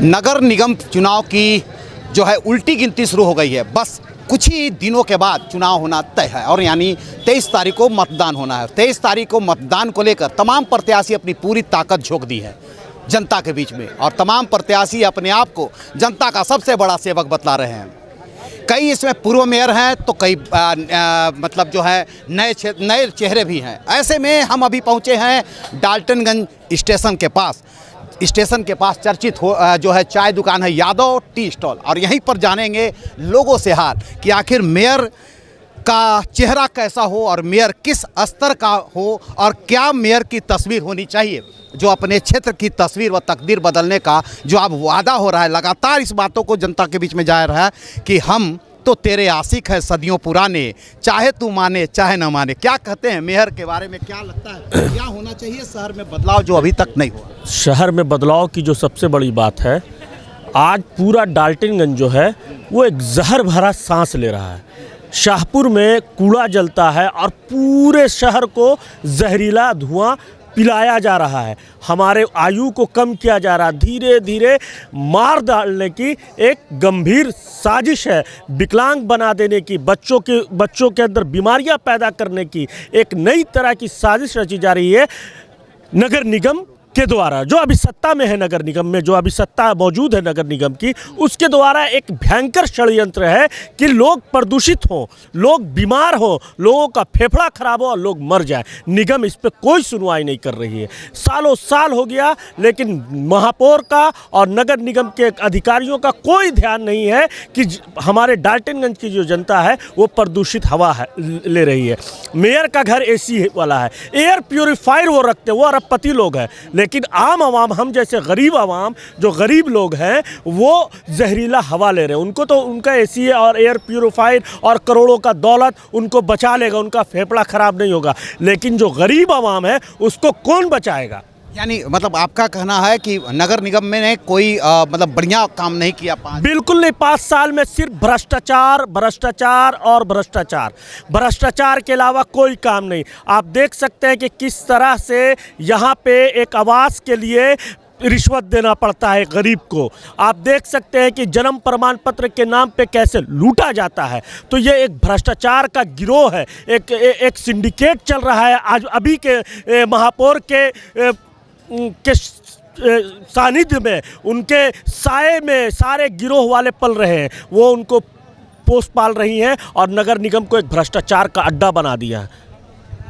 नगर निगम चुनाव की जो है उल्टी गिनती शुरू हो गई है। बस कुछ ही दिनों के बाद चुनाव होना तय है और यानी 23 तारीख को मतदान होना है। 23 तारीख को मतदान को लेकर तमाम प्रत्याशी अपनी पूरी ताकत झोंक दी है जनता के बीच में और तमाम प्रत्याशी अपने आप को जनता का सबसे बड़ा सेवक बतला रहे हैं। कई इसमें पूर्व मेयर हैं तो कई मतलब जो है नए चेहरे भी हैं। ऐसे में हम अभी पहुंचे हैं डाल्टनगंज स्टेशन के पास। स्टेशन के पास चर्चित जो है चाय दुकान है यादव टी स्टॉल और यहीं पर जानेंगे लोगों से हाल कि आखिर मेयर का चेहरा कैसा हो और मेयर किस स्तर का हो और क्या मेयर की तस्वीर होनी चाहिए जो अपने क्षेत्र की तस्वीर व तकदीर बदलने का जो अब वादा हो रहा है। लगातार इस बातों को जनता के बीच में जा रहा है कि हम तो तेरे आशिक है सदियों पुराने, चाहे तू माने चाहे न माने। क्या कहते हैं मेयर के बारे में, क्या लगता है क्या होना चाहिए शहर में बदलाव जो अभी तक नहीं हुआ? शहर में बदलाव की जो सबसे बड़ी बात है, आज पूरा डाल्टनगंज जो है वो एक जहर भरा सांस ले रहा है। शाहपुर में कूड़ा जलता है और पूरे शहर को जहरीला धुआं पिलाया जा रहा है। हमारे आयु को कम किया जा रहा है। धीरे धीरे मार डालने की एक गंभीर साजिश है। विकलांग बना देने की, बच्चों के अंदर बीमारियां पैदा करने की एक नई तरह की साजिश रची जा रही है नगर निगम के द्वारा। जो अभी सत्ता में है नगर निगम में, जो अभी सत्ता मौजूद है नगर निगम की, उसके द्वारा एक भयंकर षड्यंत्र है कि लोग प्रदूषित हों, लोग बीमार हों, लोगों का फेफड़ा खराब हो और लोग मर जाए। निगम इस पर कोई सुनवाई नहीं कर रही है। सालों साल हो गया लेकिन महापौर का और नगर निगम के अधिकारियों का कोई ध्यान नहीं है कि हमारे डाल्टनगंज की जो जनता है वो प्रदूषित हवा है ले रही है। मेयर का घर AC वाला है, एयर प्योरीफायर वो रखते हैं, वो अरबपति लोग हैं। लेकिन आम आवाम, हम जैसे गरीब आवाम, जो गरीब लोग हैं, वो जहरीला हवा ले रहे हैं। उनको तो उनका AC और एयर प्यूरीफायर और करोड़ों का दौलत उनको बचा लेगा, उनका फेफड़ा खराब नहीं होगा। लेकिन जो गरीब आवाम है उसको कौन बचाएगा? यानी मतलब आपका कहना है कि नगर निगम में ने कोई मतलब बढ़िया काम नहीं किया? बिल्कुल नहीं। 5 साल में सिर्फ भ्रष्टाचार, भ्रष्टाचार और भ्रष्टाचार, भ्रष्टाचार के अलावा कोई काम नहीं। आप देख सकते हैं कि किस तरह से यहाँ पे एक आवास के लिए रिश्वत देना पड़ता है गरीब को। आप देख सकते हैं कि जन्म प्रमाण पत्र के नाम पे कैसे लूटा जाता है। तो ये एक भ्रष्टाचार का गिरोह है, एक सिंडिकेट चल रहा है। आज अभी के महापौर के सानिध्य में, उनके साए में सारे गिरोह वाले पल रहे हैं। वो उनको पोस पाल रही हैं और नगर निगम को एक भ्रष्टाचार का अड्डा बना दिया है।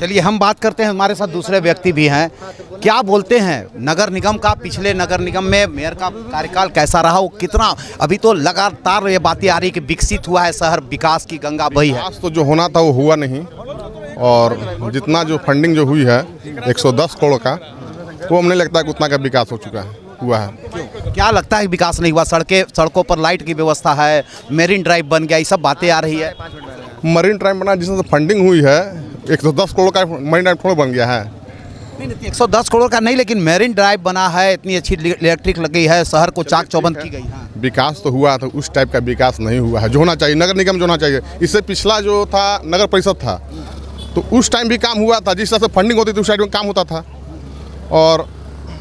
चलिए हम बात करते हैं, हमारे साथ दूसरे व्यक्ति भी हैं। क्या बोलते हैं नगर निगम का, पिछले नगर निगम में मेयर का कार्यकाल कैसा रहा? वो कितना, अभी तो लगातार ये बातें आ रही कि विकसित हुआ है शहर, विकास की गंगा बही है। विकास तो जो होना था वो हुआ नहीं और जितना जो फंडिंग जो हुई है 110 करोड़ का, वो हमें लगता है कि उतना का विकास हुआ है। क्या लगता है विकास नहीं हुआ? सड़कों पर लाइट की व्यवस्था है, मेरीन ड्राइव बन गया, ये सब बातें आ रही है। मरीन ड्राइव बना जिसमें फंडिंग हुई है 110 करोड़ का मरीन ड्राइव थोड़ा बन गया है। नहीं 110 करोड़ का नहीं, लेकिन मेरीन ड्राइव बना है, इतनी अच्छी इलेक्ट्रिक लगी है, शहर को चाक चौबंद की गई है। विकास तो हुआ था, उस टाइप का विकास नहीं हुआ है जो होना चाहिए। नगर निगम जो होना चाहिए, इससे पिछला जो था नगर परिषद था तो उस टाइम भी काम हुआ था, जिस तरह से फंडिंग होती थी उस टाइम में काम होता था। और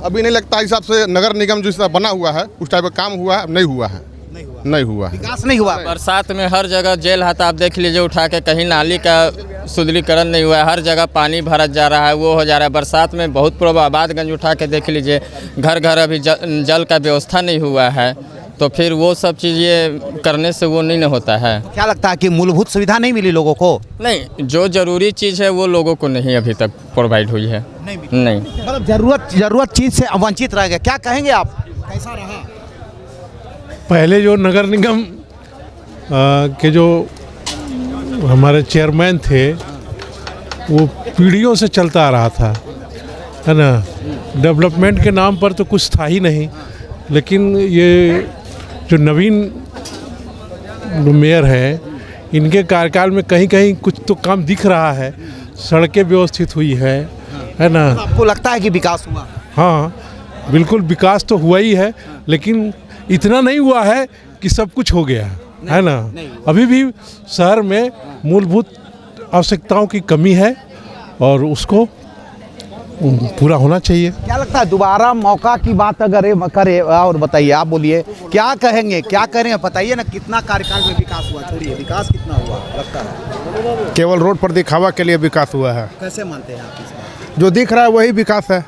अभी नहीं लगता हिसाब से नगर निगम जिस तरह बना हुआ है उस टाइप का काम हुआ है, नहीं हुआ है, नहीं हुआ है, विकास नहीं हुआ। बरसात में हर जगह जेल हाथ आप देख लीजिए उठा के, कहीं नाली का सुदृढ़ीकरण नहीं हुआ है, हर जगह पानी भरत जा रहा है, वो हो जा रहा है। बरसात में बहुत प्रॉब्लम, आबादगंज उठा के देख लीजिए, घर घर अभी जल का व्यवस्था नहीं हुआ है। तो फिर वो सब चीज़ें करने से वो नहीं न होता है। क्या लगता है कि मूलभूत सुविधा नहीं मिली लोगों को? नहीं, जो ज़रूरी चीज़ है वो लोगों को नहीं अभी तक प्रोवाइड हुई है। नहीं मतलब ज़रूरत चीज़ से वंचित रह गए। क्या कहेंगे आप, कैसा रहा? पहले जो नगर निगम के जो हमारे चेयरमैन थे वो पीढ़ियों से चलता आ रहा था, है ना। डेवलपमेंट के नाम पर तो कुछ था ही नहीं। लेकिन ये जो नवीन मेयर है, इनके कार्यकाल में कहीं कहीं कुछ तो काम दिख रहा है। सड़कें व्यवस्थित हुई है ना। आपको लगता है कि विकास हुआ? हाँ बिल्कुल, विकास तो हुआ ही है, लेकिन इतना नहीं हुआ है कि सब कुछ हो गया है ना। अभी भी शहर में मूलभूत आवश्यकताओं की कमी है और उसको पूरा होना चाहिए। क्या लगता है दोबारा मौका की बात अगर ये करे, और बताइए, आप बोलिए क्या कहेंगे, क्या करें, बताइए ना, कितना कार्यकाल में विकास हुआ, छोड़िए विकास कितना हुआ लगता है? केवल रोड पर दिखावा के लिए विकास हुआ है। कैसे मानते हैं आप इस बात? जो दिख रहा है वही विकास है।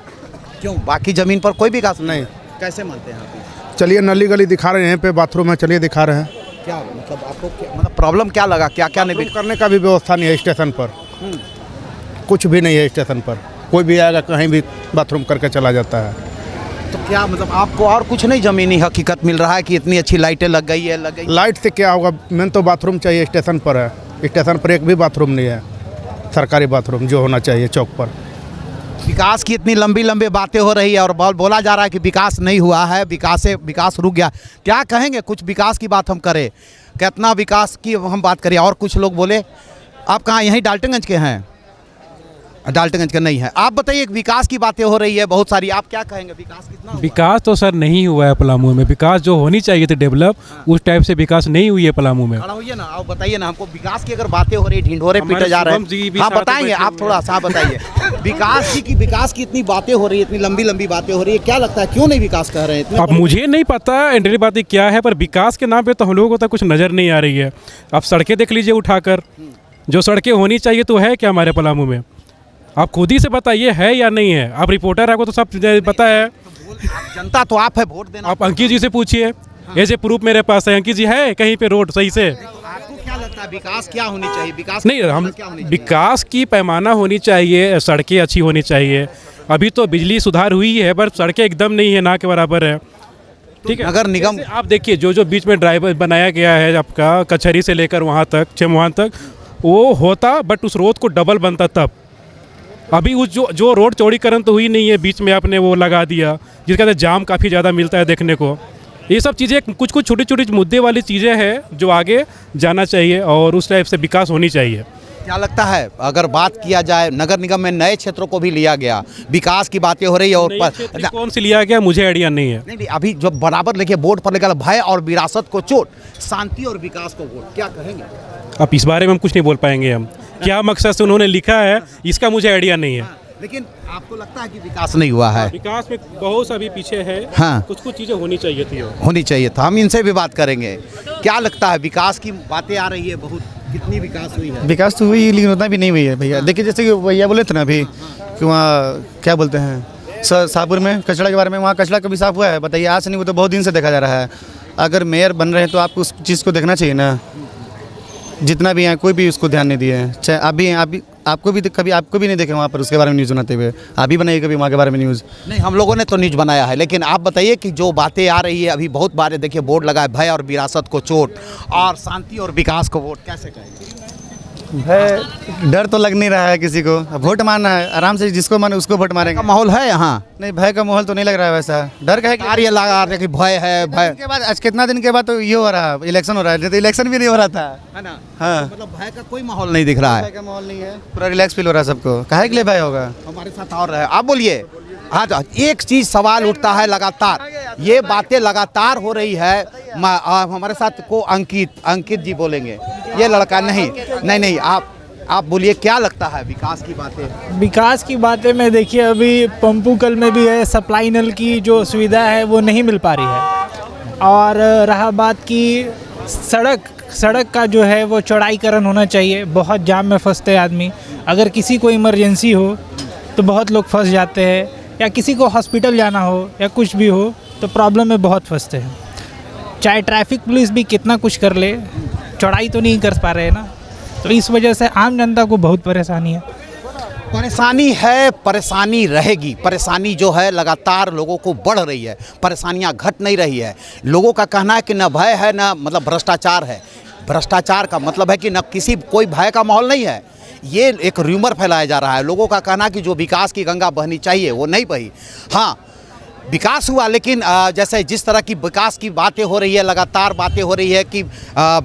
क्यों बाकी जमीन पर कोई विकास नहीं। कैसे मानते हैं आप? चलिए नली गली दिखा रहे हैं, यहाँ पे बाथरूम है, चलिए दिखा रहे हैं। क्या मतलब आपको मतलब प्रॉब्लम क्या लगा, क्या क्या नहीं बाथरूम करने का भी व्यवस्था नहीं है स्टेशन पर, कुछ भी नहीं है स्टेशन पर। कोई भी आएगा कहीं भी बाथरूम करके चला जाता है। तो क्या मतलब आपको और कुछ नहीं ज़मीनी हकीकत मिल रहा है कि इतनी अच्छी लाइटें लग गई है, लग गई? लाइट से क्या होगा, मेन तो बाथरूम चाहिए। स्टेशन पर है, स्टेशन पर एक भी बाथरूम नहीं है, सरकारी बाथरूम जो होना चाहिए चौक पर। विकास की इतनी लंबी लंबी बातें हो रही है और बोला जा रहा है कि विकास नहीं हुआ है, विकास रुक गया। क्या कहेंगे, कुछ विकास की बात हम करें, कितना विकास की हम बात करें? और कुछ लोग बोले, आप कहाँ, यहीं डाल्टनगंज के हैं? डाल्टनगंज का नहीं है। आप बताइए, विकास की बातें हो रही है बहुत सारी, आप क्या कहेंगे, विकास कितना हुआ? विकास तो सर नहीं हुआ है पलामू में। विकास जो होनी चाहिए थी डेवलप, उस टाइप से विकास नहीं हुई है पलामू में। खड़ा होइए ना, आप बताइए ना हमको, विकास की अगर बातें हो रही, ढिंढोरे हमारे पीटे जा रहे शुभम जी भी हैं, हाँ साथ में बताएंगे बैठे आप, हुए थोड़ा सा बताइए। विकास की इतनी बातें हो रही है, इतनी लंबी लंबी बातें हो रही है, क्या लगता है क्यों नहीं विकास कर रहे हैं इतने? अब मुझे नहीं पता एंट्री बातें क्या है, पर विकास के नाम पे तो हम लोगों को तो कुछ नज़र नहीं आ रही है। आप सड़कें देख लीजिए उठाकर, जो सड़कें होनी चाहिए तो है क्या हमारे पलामू में? आप खुद ही से बताइए है या नहीं है। आप रिपोर्टर, आपको तो सब पता है। जनता तो आप है, वोट देना। आप अंकित जी से पूछिए, ऐसे प्रूफ मेरे पास है। अंकित जी है कहीं पे रोड सही से? आपको क्या लगता है विकास क्या होनी चाहिए? विकास नहीं, हम क्या होनी चाहिए? विकास की पैमाना होनी चाहिए, सड़कें अच्छी होनी चाहिए। अभी तो बिजली सुधार हुई है, पर सड़कें एकदम नहीं है, ना के बराबर है। ठीक है, नगर निगम जैसे आप देखिए, जो बीच में ड्राइवर बनाया गया है आपका, कचहरी से लेकर वहाँ तक, छमुहान तक, वो होता, बट उस रोड को डबल बनता तब। अभी उस जो रोड चौड़ीकरण तो हुई नहीं है, बीच में आपने वो लगा दिया, जिसका जाम काफ़ी ज़्यादा मिलता है देखने को। ये सब चीज़ें कुछ छोटी छोटी मुद्दे वाली चीज़ें हैं जो आगे जाना चाहिए और उस टाइप से विकास होनी चाहिए। क्या लगता है, अगर बात किया जाए नगर निगम में नए क्षेत्रों को भी लिया गया, विकास की बातें हो रही है, और नए क्षेत्र कौन से लिया गया मुझे आइडिया नहीं है। नहीं, अभी जो बराबर लिखे बोर्ड पर लिखा, भय और विरासत को चोट, शांति और विकास को वोट, क्या कहेंगे? अब इस बारे में हम कुछ नहीं बोल पाएंगे। हम क्या मकसद से उन्होंने लिखा है इसका मुझे आइडिया नहीं है। लेकिन आपको लगता है कि विकास नहीं हुआ है? विकास में बहुत सा भी पीछे है। हाँ। कुछ चीज़ें होनी चाहिए थी होनी चाहिए था, हम इनसे भी बात करेंगे। क्या लगता है, विकास की बातें आ रही है बहुत, कितनी विकास हुई है? विकास तो हुई, लेकिन उतना भी नहीं हुई है भैया। देखिए, जैसे कि भैया बोले थे ना अभी कि वहाँ क्या बोलते हैं शाहपुर में कचरा के बारे में, वहाँ कचरा कभी साफ हुआ है बताइए? आज नहीं, वो तो बहुत दिन से देखा जा रहा है। अगर मेयर बन रहे हैं तो आपको उस चीज़ को देखना चाहिए ना। जितना भी है, कोई भी उसको ध्यान नहीं दिए। चाहे आपको भी नहीं देखे वहाँ पर उसके बारे में न्यूज़ बनाते हुए। आप भी बनाइए कभी वहाँ के बारे में न्यूज़। नहीं, हम लोगों ने तो न्यूज़ बनाया है, लेकिन आप बताइए कि जो बातें आ रही है अभी, बहुत बार देखिए बोर्ड लगा है, भय और विरासत को चोट और शांति और विकास को वोट, कैसे कहेंगे? भय डर तो लग नहीं रहा है किसी को। वोट मारना है आराम से, जिसको माने उसको वोट मारेंगे। का माहौल है यहाँ? नहीं, भय का माहौल तो नहीं लग रहा है वैसा। डर का है कि ये लगा रहा है कि भय है, भय के बाद आज कितना दिन के बाद तो ये हो रहा है, इलेक्शन हो रहा है। नहीं तो इलेक्शन भी नहीं हो रहा था, है ना? हाँ। मतलब भय का कोई माहौल नहीं दिख रहा भय है, का माहौल नहीं है, पूरा रिलैक्स फील हो रहा है सबको। काहे के लिए भय होगा? हमारे साथ और है, आप बोलिए। हाँ, तो एक चीज़ सवाल उठता है लगातार, ये बातें लगातार हो रही है। हमारे साथ को अंकित जी बोलेंगे, ये लड़का नहीं, आप बोलिए, क्या लगता है विकास की बातें? विकास की बातें में देखिए, अभी पंपूकल में भी है, सप्लाई नल की जो सुविधा है वो नहीं मिल पा रही है। और रहा बात की सड़क का जो है वो चौड़ाईकरण होना चाहिए। बहुत जाम में फंसते हैं आदमी। अगर किसी को इमरजेंसी हो तो बहुत लोग फंस जाते हैं, या किसी को हॉस्पिटल जाना हो या कुछ भी हो तो प्रॉब्लम में बहुत फंसते हैं। चाहे ट्रैफिक पुलिस भी कितना कुछ कर ले, चौड़ाई तो नहीं कर पा रहे हैं ना। तो इस वजह से आम जनता को बहुत परेशानी है। परेशानी है, परेशानी रहेगी। परेशानी जो है लगातार लोगों को बढ़ रही है, परेशानियां घट नहीं रही है। लोगों का कहना है कि न भय है, न मतलब भ्रष्टाचार है। भ्रष्टाचार का मतलब है कि न कोई भय का माहौल नहीं है। ये एक र्यूमर फैलाया जा रहा है। लोगों का कहना है कि जो विकास की गंगा बहनी चाहिए वो नहीं बही। हाँ, विकास हुआ, लेकिन जैसे जिस तरह की विकास की बातें हो रही है, लगातार बातें हो रही है कि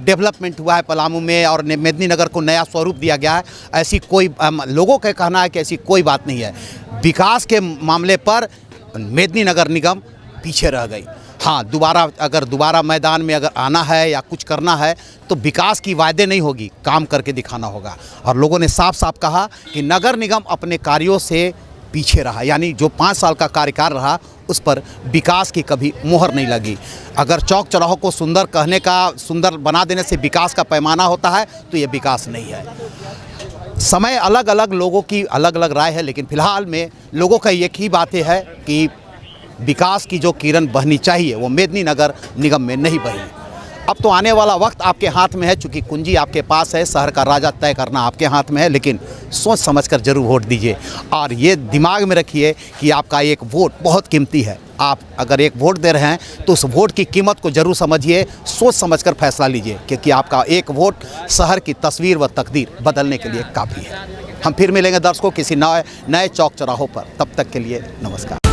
डेवलपमेंट हुआ है पलामू में और मेदिनीनगर को नया स्वरूप दिया गया है, ऐसी कोई लोगों का कहना है कि ऐसी कोई बात नहीं है। विकास के मामले पर मेदिनीनगर निगम पीछे रह गई। हाँ, दोबारा मैदान में अगर आना है या कुछ करना है तो विकास की वायदे नहीं होगी, काम करके दिखाना होगा। और लोगों ने साफ साफ कहा कि नगर निगम अपने कार्यों से पीछे रहा, यानी जो 5 साल का कार्यकाल रहा उस पर विकास की कभी मोहर नहीं लगी। अगर चौक चौराहों को सुंदर कहने का, सुंदर बना देने से विकास का पैमाना होता है तो ये विकास नहीं है। समय अलग अलग लोगों की अलग अलग राय है, लेकिन फिलहाल में लोगों का एक ही बात है कि विकास की जो किरण बहनी चाहिए वो मेदिनीनगर निगम में नहीं बही। अब तो आने वाला वक्त आपके हाथ में है, चूँकि कुंजी आपके पास है, शहर का राजा तय करना आपके हाथ में है, लेकिन सोच समझकर ज़रूर वोट दीजिए। और ये दिमाग में रखिए कि आपका एक वोट बहुत कीमती है। आप अगर एक वोट दे रहे हैं तो उस वोट की कीमत को ज़रूर समझिए, सोच समझकर फैसला लीजिए, क्योंकि आपका एक वोट शहर की तस्वीर व तकदीर बदलने के लिए काफ़ी है। हम फिर मिलेंगे दर्शकों किसी नए चौक चौराहों पर, तब तक के लिए नमस्कार।